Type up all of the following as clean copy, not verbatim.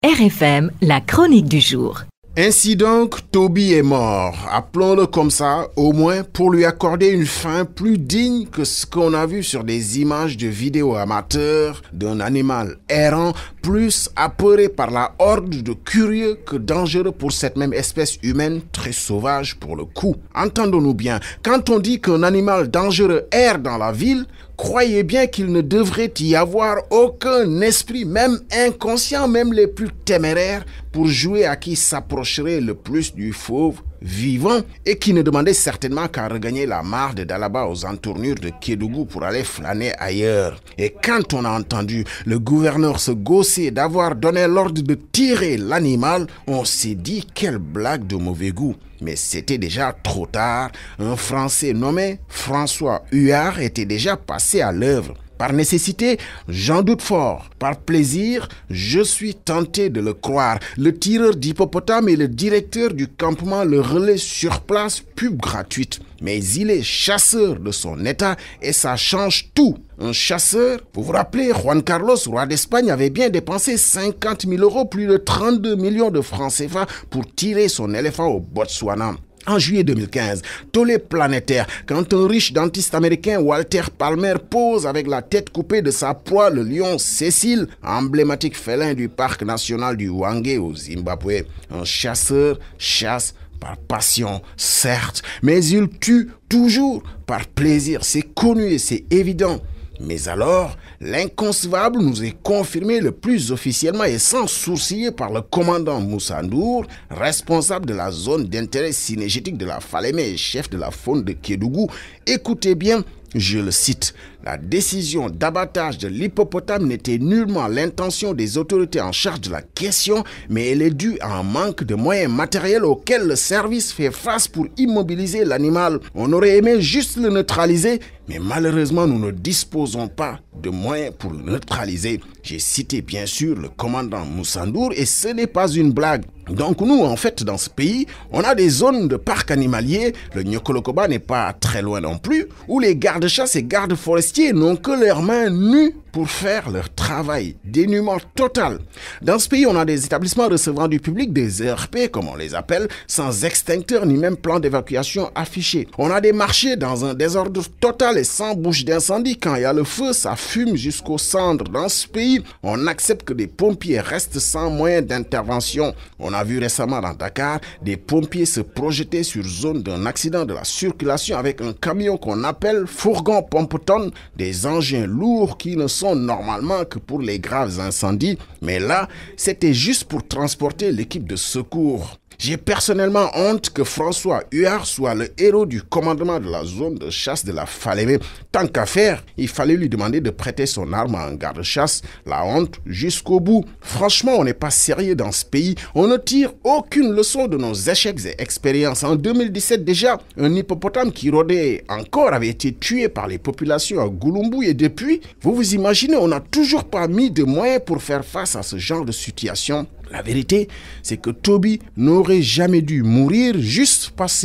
RFM, la chronique du jour. Ainsi donc, Toby est mort, appelons-le comme ça, au moins pour lui accorder une fin plus digne que ce qu'on a vu sur des images de vidéos amateurs d'un animal errant, plus apeuré par la horde de curieux que dangereux pour cette même espèce humaine très sauvage pour le coup. Entendons-nous bien, quand on dit qu'un animal dangereux erre dans la ville, croyez bien qu'il ne devrait y avoir aucun esprit, même inconscient, même les plus téméraires, pour jouer à qui s'approcherait le plus du fauve vivant et qui ne demandait certainement qu'à regagner la mare de Dalaba aux entournures de Kédougou pour aller flâner ailleurs. Et quand on a entendu le gouverneur se gausser d'avoir donné l'ordre de tirer l'animal, on s'est dit quelle blague de mauvais goût. Mais c'était déjà trop tard. Un Français nommé François Huard était déjà passé à l'œuvre. Par nécessité, j'en doute fort. Par plaisir, je suis tenté de le croire. Le tireur d'hippopotame et le directeur du campement le relaient sur place, pub gratuite. Mais il est chasseur de son état et ça change tout. Un chasseur, vous vous rappelez, Juan Carlos, roi d'Espagne, avait bien dépensé 50 000 €, plus de 32 millions de francs CFA pour tirer son éléphant au Botswana. En juillet 2015, tollé planétaire, quand un riche dentiste américain, Walter Palmer, pose avec la tête coupée de sa proie le lion Cécile, emblématique félin du parc national du Hwange au Zimbabwe. Un chasseur chasse par passion, certes, mais il tue toujours par plaisir, c'est connu et c'est évident. Mais alors, l'inconcevable nous est confirmé le plus officiellement et sans sourciller par le commandant Moussa Ndour, responsable de la zone d'intérêt synergétique de la Falémé et chef de la faune de Kédougou. Écoutez bien, je le cite, la décision d'abattage de l'hippopotame n'était nullement l'intention des autorités en charge de la question, mais elle est due à un manque de moyens matériels auxquels le service fait face pour immobiliser l'animal. On aurait aimé juste le neutraliser, mais malheureusement nous ne disposons pas de moyens pour le neutraliser. J'ai cité bien sûr le commandant Moussa Ndour et ce n'est pas une blague. Donc nous, en fait, dans ce pays, on a des zones de parcs animaliers, le Nyokolokoba n'est pas très loin non plus, où les gardes-chasse et gardes forestiers n'ont que leurs mains nues pour faire leur travail. Dénuement total. Dans ce pays, on a des établissements recevant du public, des ERP, comme on les appelle, sans extincteur ni même plan d'évacuation affiché. On a des marchés dans un désordre total et sans bouche d'incendie. Quand il y a le feu, ça fume jusqu'aux cendres. Dans ce pays, on accepte que des pompiers restent sans moyens d'intervention. On a vu récemment dans Dakar des pompiers se projeter sur zone d'un accident de la circulation avec un camion qu'on appelle fourgon pompe-tonne, des engins lourds qui ne sont normalement que pour les graves incendies, mais là, c'était juste pour transporter l'équipe de secours. J'ai personnellement honte que François Huard soit le héros du commandement de la zone de chasse de la Falémé. Tant qu'à faire, il fallait lui demander de prêter son arme à un garde-chasse. La honte jusqu'au bout. Franchement, on n'est pas sérieux dans ce pays. On ne tire aucune leçon de nos échecs et expériences. En 2017 déjà, un hippopotame qui rôdait encore avait été tué par les populations à Gouloumbou et depuis, vous vous imaginez, on n'a toujours pas mis de moyens pour faire face à ce genre de situation. La vérité, c'est que Toby n'aurait jamais dû mourir juste parce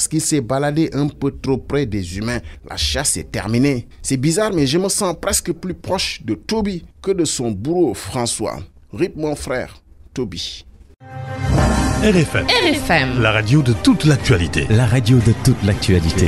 qu'il s'est baladé un peu trop près des humains. La chasse est terminée. C'est bizarre, mais je me sens presque plus proche de Toby que de son bourreau François. RIP mon frère, Toby. RFM. La radio de toute l'actualité. La radio de toute l'actualité.